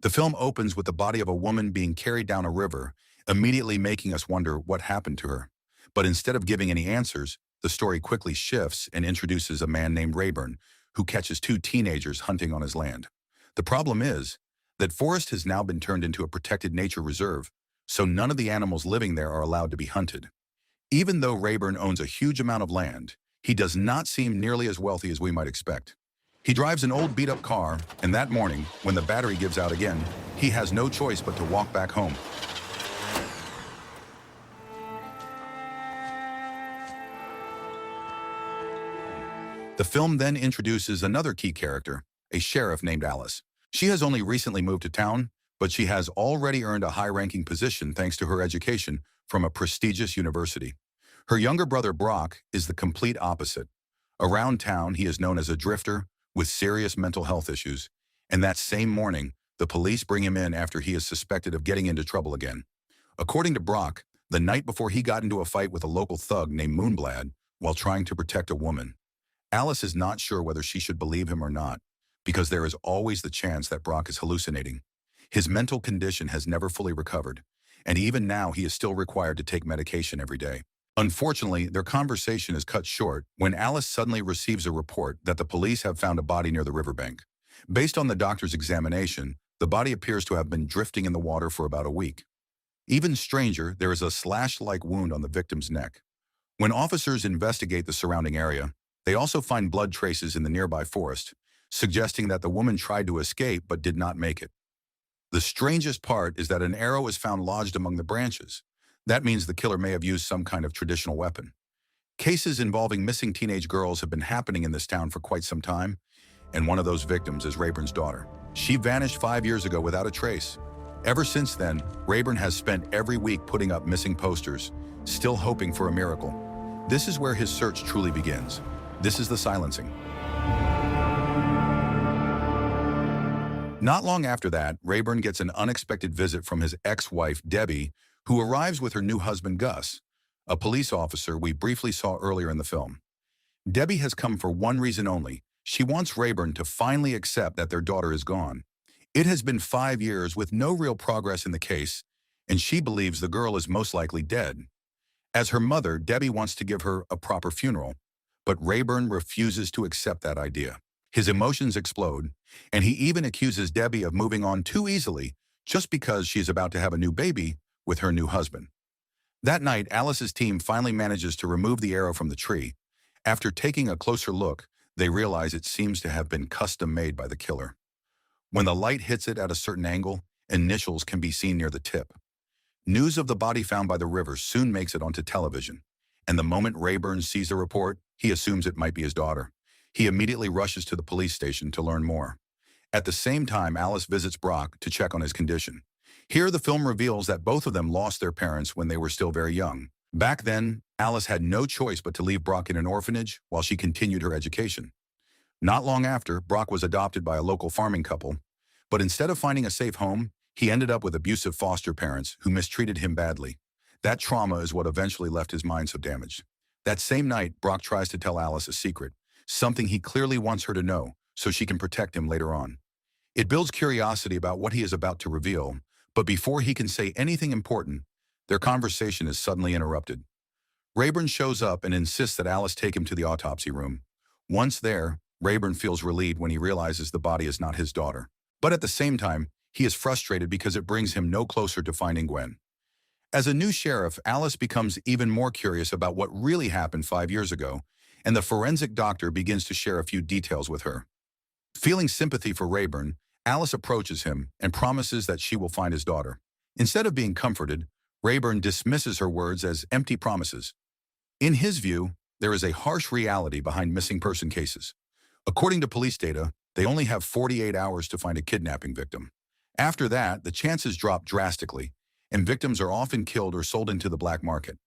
The film opens with the body of a woman being carried down a river, immediately making us wonder what happened to her. But instead of giving any answers, the story quickly shifts and introduces a man named Rayburn, who catches two teenagers hunting on his land. The problem is that forest has now been turned into a protected nature reserve, so none of the animals living there are allowed to be hunted. Even though Rayburn owns a huge amount of land, he does not seem nearly as wealthy as we might expect. He drives an old beat-up car, and that morning, when the battery gives out again, he has no choice but to walk back home. The film then introduces another key character, a sheriff named Alice. She has only recently moved to town, but she has already earned a high-ranking position thanks to her education from a prestigious university. Her younger brother Brock is the complete opposite. Around town, he is known as a drifter with serious mental health issues, and that same morning, the police bring him in after he is suspected of getting into trouble again. According to Brock, the night before he got into a fight with a local thug named Moonblad while trying to protect a woman. Alice is not sure whether she should believe him or not, because there is always the chance that Brock is hallucinating. His mental condition has never fully recovered, and even now he is still required to take medication every day. Unfortunately, their conversation is cut short when Alice suddenly receives a report that the police have found a body near the riverbank. Based on the doctor's examination, the body appears to have been drifting in the water for about a week. Even stranger, there is a slash-like wound on the victim's neck. When officers investigate the surrounding area, they also find blood traces in the nearby forest, suggesting that the woman tried to escape but did not make it. The strangest part is that an arrow is found lodged among the branches. That means the killer may have used some kind of traditional weapon. Cases involving missing teenage girls have been happening in this town for quite some time, and one of those victims is Rayburn's daughter. She vanished 5 years ago without a trace. Ever since then, Rayburn has spent every week putting up missing posters, still hoping for a miracle. This is where his search truly begins. This is the silencing. Not long after that, Rayburn gets an unexpected visit from his ex-wife, Debbie, who arrives with her new husband, Gus, a police officer we briefly saw earlier in the film. Debbie has come for one reason only. She wants Rayburn to finally accept that their daughter is gone. It has been 5 years with no real progress in the case, and she believes the girl is most likely dead. As her mother, Debbie wants to give her a proper funeral, but Rayburn refuses to accept that idea. His emotions explode, and he even accuses Debbie of moving on too easily just because she is about to have a new baby with her new husband. That night, Alice's team finally manages to remove the arrow from the tree. After taking a closer look, they realize it seems to have been custom-made by the killer. When the light hits it at a certain angle, initials can be seen near the tip. News of the body found by the river soon makes it onto television, and the moment Rayburn sees the report, he assumes it might be his daughter. He immediately rushes to the police station to learn more. At the same time, Alice visits Brock to check on his condition. Here, the film reveals that both of them lost their parents when they were still very young. Back then, Alice had no choice but to leave Brock in an orphanage while she continued her education. Not long after, Brock was adopted by a local farming couple, but instead of finding a safe home, he ended up with abusive foster parents who mistreated him badly. That trauma is what eventually left his mind so damaged. That same night, Brock tries to tell Alice a secret, something he clearly wants her to know so she can protect him later on. It builds curiosity about what he is about to reveal, but before he can say anything important, their conversation is suddenly interrupted. Rayburn shows up and insists that Alice take him to the autopsy room. Once there, Rayburn feels relieved when he realizes the body is not his daughter. But at the same time, he is frustrated because it brings him no closer to finding Gwen. As a new sheriff, Alice becomes even more curious about what really happened 5 years ago, and the forensic doctor begins to share a few details with her. Feeling sympathy for Rayburn, Alice approaches him and promises that she will find his daughter. Instead of being comforted, Rayburn dismisses her words as empty promises. In his view, there is a harsh reality behind missing person cases. According to police data, they only have 48 hours to find a kidnapping victim. After that, the chances drop drastically, and victims are often killed or sold into the black market.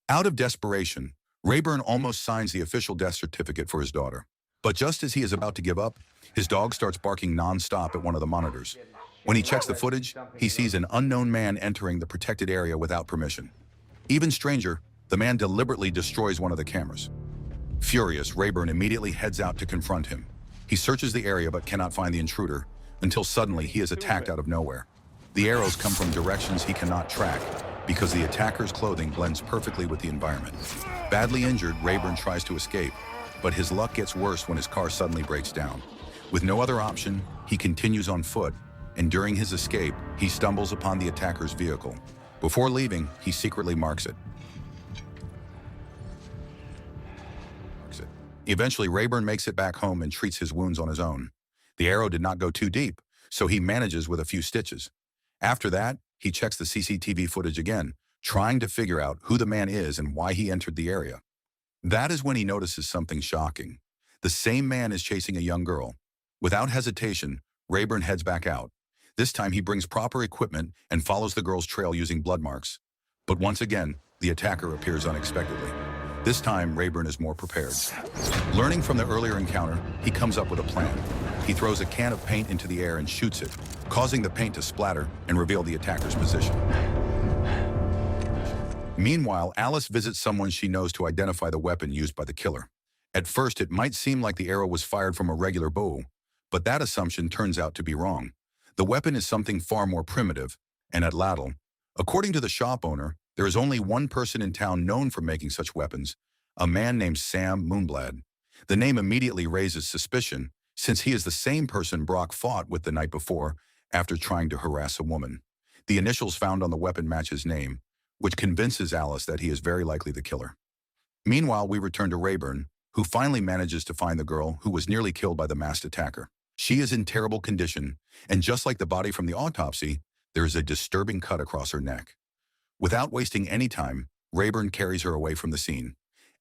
Out of desperation, Rayburn almost signs the official death certificate for his daughter. But just as he is about to give up, his dog starts barking nonstop at one of the monitors. When he checks the footage, he sees an unknown man entering the protected area without permission. Even stranger, the man deliberately destroys one of the cameras. Furious, Rayburn immediately heads out to confront him. He searches the area but cannot find the intruder, until suddenly he is attacked out of nowhere. The arrows come from directions he cannot track because the attacker's clothing blends perfectly with the environment. Badly injured, Rayburn tries to escape, but his luck gets worse when his car suddenly breaks down. With no other option, he continues on foot, and during his escape, he stumbles upon the attacker's vehicle. Before leaving, he secretly marks it. Eventually, Rayburn makes it back home and treats his wounds on his own. The arrow did not go too deep, so he manages with a few stitches. After that, he checks the CCTV footage again, trying to figure out who the man is and why he entered the area. That is when he notices something shocking. The same man is chasing a young girl. Without hesitation, Rayburn heads back out. This time he brings proper equipment and follows the girl's trail using blood marks. But once again, the attacker appears unexpectedly. This time, Rayburn is more prepared. Learning from the earlier encounter, he comes up with a plan. He throws a can of paint into the air and shoots it, causing the paint to splatter and reveal the attacker's position. Meanwhile, Alice visits someone she knows to identify the weapon used by the killer. At first, it might seem like the arrow was fired from a regular bow, but that assumption turns out to be wrong. The weapon is something far more primitive, and at Laddle, according to the shop owner, there is only one person in town known for making such weapons, a man named Sam Moonblad. The name immediately raises suspicion, since he is the same person Brock fought with the night before after trying to harass a woman. The initials found on the weapon match his name, which convinces Alice that he is very likely the killer. Meanwhile, we return to Rayburn, who finally manages to find the girl who was nearly killed by the masked attacker. She is in terrible condition, and just like the body from the autopsy, there is a disturbing cut across her neck. Without wasting any time, Rayburn carries her away from the scene.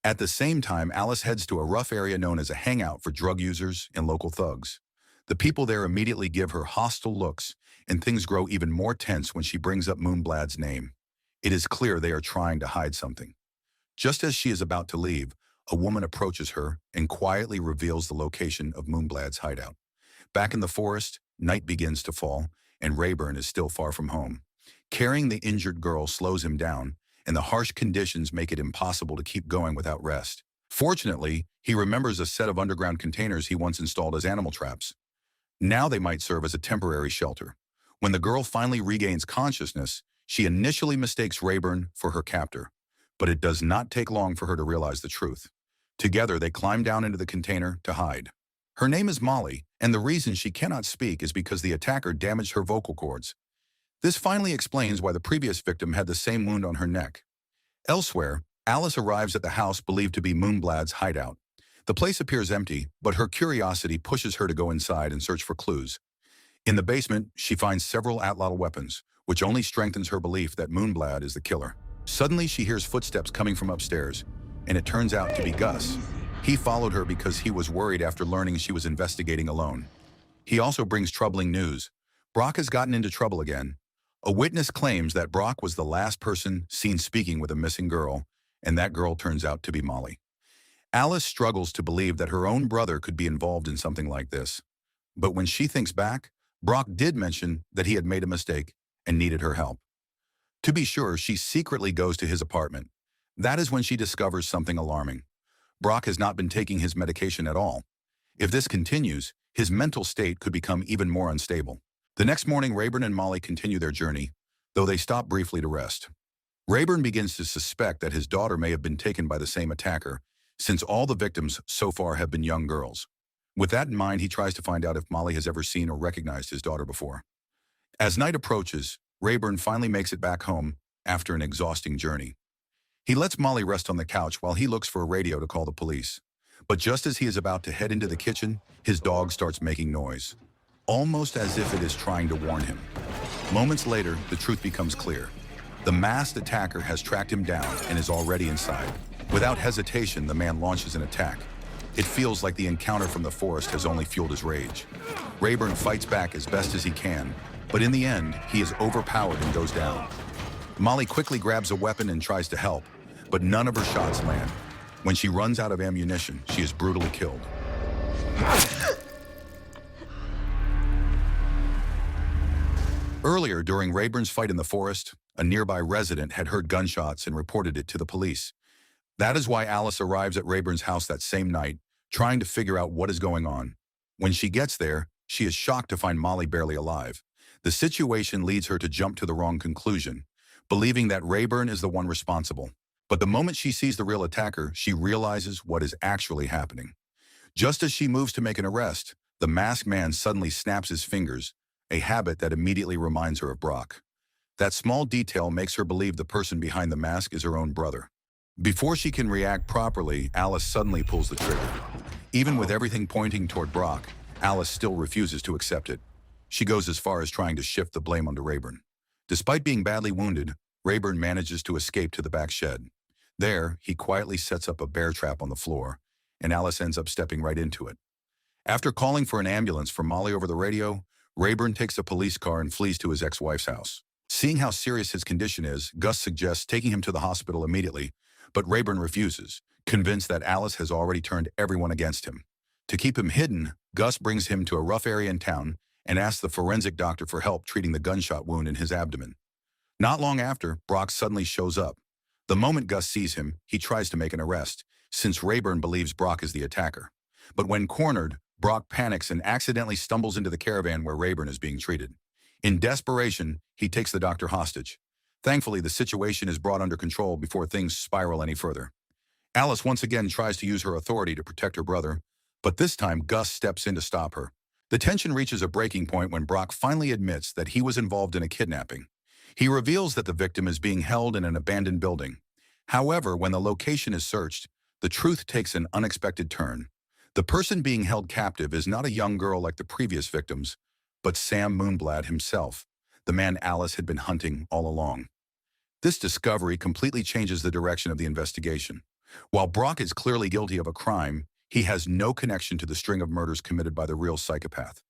At the same time, Alice heads to a rough area known as a hangout for drug users and local thugs. The people there immediately give her hostile looks, and things grow even more tense when she brings up Moonblad's name. It is clear they are trying to hide something. Just as she is about to leave, a woman approaches her and quietly reveals the location of Moonblad's hideout. Back in the forest, night begins to fall, and Rayburn is still far from home. Carrying the injured girl slows him down, and the harsh conditions make it impossible to keep going without rest. Fortunately, he remembers a set of underground containers he once installed as animal traps. Now they might serve as a temporary shelter. When the girl finally regains consciousness, she initially mistakes Rayburn for her captor, but it does not take long for her to realize the truth. Together, they climb down into the container to hide. Her name is Molly, and the reason she cannot speak is because the attacker damaged her vocal cords. This finally explains why the previous victim had the same wound on her neck. Elsewhere, Alice arrives at the house believed to be Moonblad's hideout. The place appears empty, but her curiosity pushes her to go inside and search for clues. In the basement, she finds several Atlatl weapons, which only strengthens her belief that Moonblad is the killer. Suddenly, she hears footsteps coming from upstairs, and it turns out to be Gus. He followed her because he was worried after learning she was investigating alone. He also brings troubling news. Brock has gotten into trouble again. A witness claims that Brock was the last person seen speaking with a missing girl, and that girl turns out to be Molly. Alice struggles to believe that her own brother could be involved in something like this. But when she thinks back, Brock did mention that he had made a mistake and needed her help. To be sure, she secretly goes to his apartment. That is when she discovers something alarming. Brock has not been taking his medication at all. If this continues, his mental state could become even more unstable. The next morning, Rayburn and Molly continue their journey, though they stop briefly to rest. Rayburn begins to suspect that his daughter may have been taken by the same attacker, since all the victims so far have been young girls. With that in mind, he tries to find out if Molly has ever seen or recognized his daughter before. As night approaches, Rayburn finally makes it back home after an exhausting journey. He lets Molly rest on the couch while he looks for a radio to call the police. But just as he is about to head into the kitchen, his dog starts making noise, almost as if it is trying to warn him. Moments later, the truth becomes clear. The masked attacker has tracked him down and is already inside. Without hesitation, the man launches an attack. It feels like the encounter from the forest has only fueled his rage. Rayburn fights back as best as he can, but in the end, he is overpowered and goes down. Molly quickly grabs a weapon and tries to help, but none of her shots land. When she runs out of ammunition, she is brutally killed. Earlier, during Rayburn's fight in the forest, a nearby resident had heard gunshots and reported it to the police. That is why Alice arrives at Rayburn's house that same night, trying to figure out what is going on. When she gets there, She is shocked to find Molly barely alive. The situation leads her to jump to the wrong conclusion, believing that Rayburn is the one responsible. But the moment she sees the real attacker, she realizes what is actually happening. Just as she moves to make an arrest, the masked man suddenly snaps his fingers, a habit that immediately reminds her of Brock. That small detail makes her believe the person behind the mask is her own brother. Before she can react properly, Alice suddenly pulls the trigger. Even with everything pointing toward Brock, Alice still refuses to accept it. She goes as far as trying to shift the blame onto Rayburn. Despite being badly wounded, Rayburn manages to escape to the back shed. There, he quietly sets up a bear trap on the floor, and Alice ends up stepping right into it. After calling for an ambulance for Molly over the radio, Rayburn takes a police car and flees to his ex-wife's house. Seeing how serious his condition is, Gus suggests taking him to the hospital immediately, but Rayburn refuses, convinced that Alice has already turned everyone against him. To keep him hidden, Gus brings him to a rough area in town and asks the forensic doctor for help treating the gunshot wound in his abdomen. Not long after, Brock suddenly shows up. The moment Gus sees him, he tries to make an arrest, since Rayburn believes Brock is the attacker. But when cornered, Brock panics and accidentally stumbles into the caravan where Rayburn is being treated. In desperation, he takes the doctor hostage. Thankfully, the situation is brought under control before things spiral any further. Alice once again tries to use her authority to protect her brother, but this time Gus steps in to stop her. The tension reaches a breaking point when Brock finally admits that he was involved in a kidnapping. He reveals that the victim is being held in an abandoned building. However, when the location is searched, the truth takes an unexpected turn. The person being held captive is not a young girl like the previous victims, but Sam Moonblad himself, the man Alice had been hunting all along. This discovery completely changes the direction of the investigation. While Brock is clearly guilty of a crime, he has no connection to the string of murders committed by the real psychopath.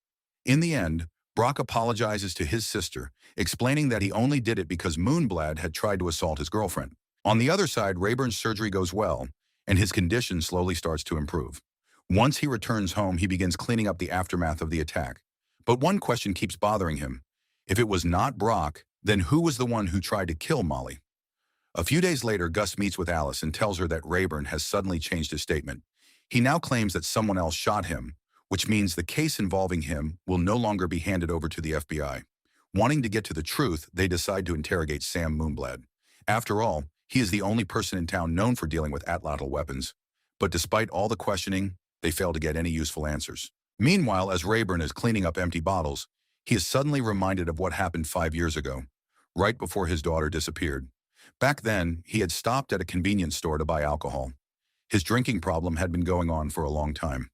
In the end, Brock apologizes to his sister, explaining that he only did it because Moonblad had tried to assault his girlfriend. On the other side, Rayburn's surgery goes well, and his condition slowly starts to improve. Once he returns home, he begins cleaning up the aftermath of the attack. But one question keeps bothering him. If it was not Brock, then who was the one who tried to kill Molly? A few days later, Gus meets with Alice and tells her that Rayburn has suddenly changed his statement. He now claims that someone else shot him, which means the case involving him will no longer be handed over to the FBI. Wanting to get to the truth, they decide to interrogate Sam Moonblad. After all, he is the only person in town known for dealing with atlatl weapons. But despite all the questioning, they fail to get any useful answers. Meanwhile, as Rayburn is cleaning up empty bottles, he is suddenly reminded of what happened 5 years ago, right before his daughter disappeared. Back then, he had stopped at a convenience store to buy alcohol. His drinking problem had been going on for a long time.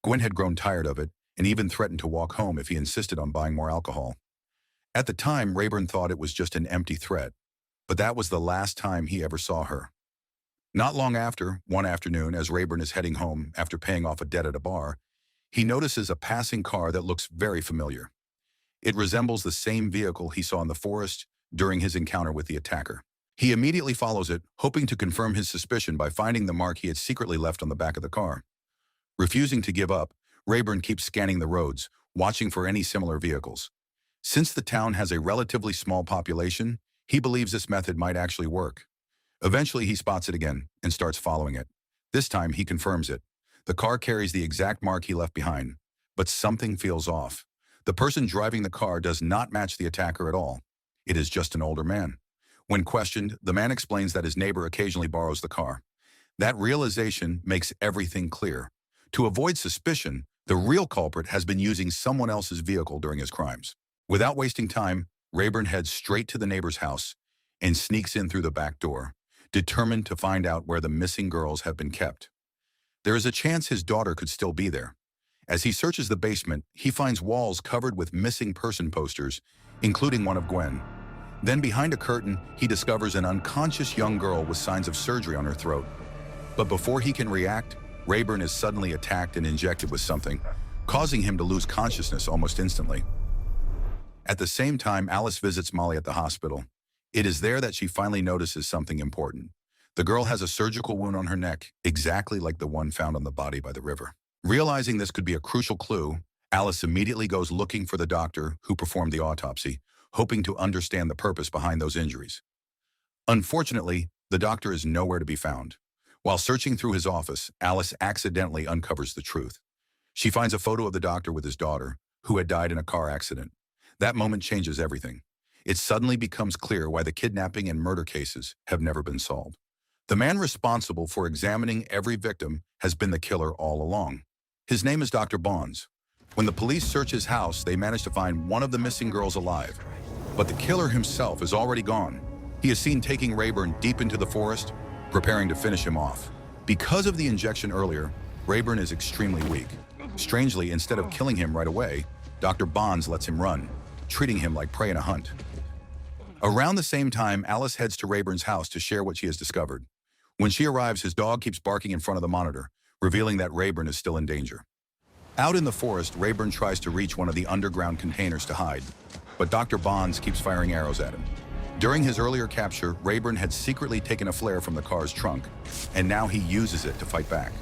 Gwen had grown tired of it and even threatened to walk home if he insisted on buying more alcohol. At the time, Rayburn thought it was just an empty threat, but that was the last time he ever saw her. Not long after, one afternoon, as Rayburn is heading home after paying off a debt at a bar, he notices a passing car that looks very familiar. It resembles the same vehicle he saw in the forest during his encounter with the attacker. He immediately follows it, hoping to confirm his suspicion by finding the mark he had secretly left on the back of the car. Refusing to give up, Rayburn keeps scanning the roads, watching for any similar vehicles. Since the town has a relatively small population, he believes this method might actually work. Eventually, he spots it again and starts following it. This time, he confirms it. The car carries the exact mark he left behind, but something feels off. The person driving the car does not match the attacker at all. It is just an older man. When questioned, the man explains that his neighbor occasionally borrows the car. That realization makes everything clear. To avoid suspicion, the real culprit has been using someone else's vehicle during his crimes. Without wasting time, Rayburn heads straight to the neighbor's house and sneaks in through the back door, determined to find out where the missing girls have been kept. There is a chance his daughter could still be there. As he searches the basement, he finds walls covered with missing person posters, including one of Gwen. Then behind a curtain, he discovers an unconscious young girl with signs of surgery on her throat. But before he can react, Rayburn is suddenly attacked and injected with something, causing him to lose consciousness almost instantly. At the same time, Alice visits Molly at the hospital. It is there that she finally notices something important. The girl has a surgical wound on her neck, exactly like the one found on the body by the river. Realizing this could be a crucial clue, Alice immediately goes looking for the doctor who performed the autopsy, hoping to understand the purpose behind those injuries. Unfortunately, the doctor is nowhere to be found. While searching through his office, Alice accidentally uncovers the truth. She finds a photo of the doctor with his daughter, who had died in a car accident. That moment changes everything. It suddenly becomes clear why the kidnapping and murder cases have never been solved. The man responsible for examining every victim has been the killer all along. His name is Dr. Bonds. When the police search his house, they manage to find one of the missing girls alive. But the killer himself is already gone. He is seen taking Rayburn deep into the forest, preparing to finish him off. Because of the injection earlier, Rayburn is extremely weak. Strangely, instead of killing him right away, Dr. Bonds lets him run, treating him like prey in a hunt. Around the same time, Alice heads to Rayburn's house to share what she has discovered. When she arrives, his dog keeps barking in front of the monitor, revealing that Rayburn is still in danger. Out in the forest, Rayburn tries to reach one of the underground containers to hide, but Dr. Bonds keeps firing arrows at him. During his earlier capture, Rayburn had secretly taken a flare from the car's trunk, and now he uses it to fight back.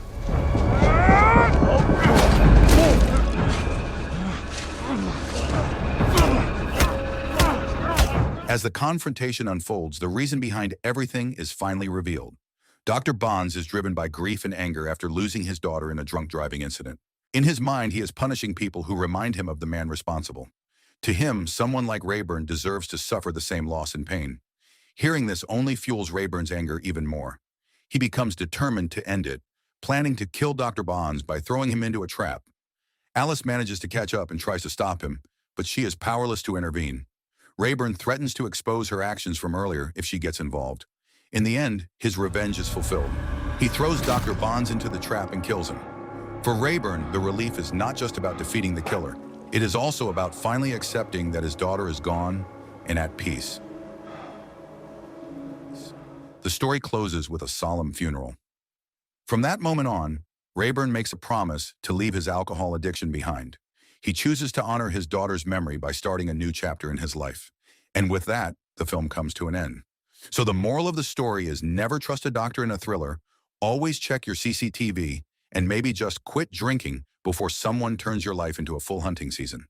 As the confrontation unfolds, the reason behind everything is finally revealed. Dr. Bonds is driven by grief and anger after losing his daughter in a drunk driving incident. In his mind, he is punishing people who remind him of the man responsible. To him, someone like Rayburn deserves to suffer the same loss and pain. Hearing this only fuels Rayburn's anger even more. He becomes determined to end it, planning to kill Dr. Bonds by throwing him into a trap. Alice manages to catch up and tries to stop him, but she is powerless to intervene. Rayburn threatens to expose her actions from earlier if she gets involved. In the end, his revenge is fulfilled. He throws Dr. Bonds into the trap and kills him. For Rayburn, the relief is not just about defeating the killer. It is also about finally accepting that his daughter is gone and at peace. The story closes with a solemn funeral. From that moment on, Rayburn makes a promise to leave his alcohol addiction behind. He chooses to honor his daughter's memory by starting a new chapter in his life. And with that, the film comes to an end. So the moral of the story is never trust a doctor in a thriller, always check your CCTV, and maybe just quit drinking before someone turns your life into a full hunting season.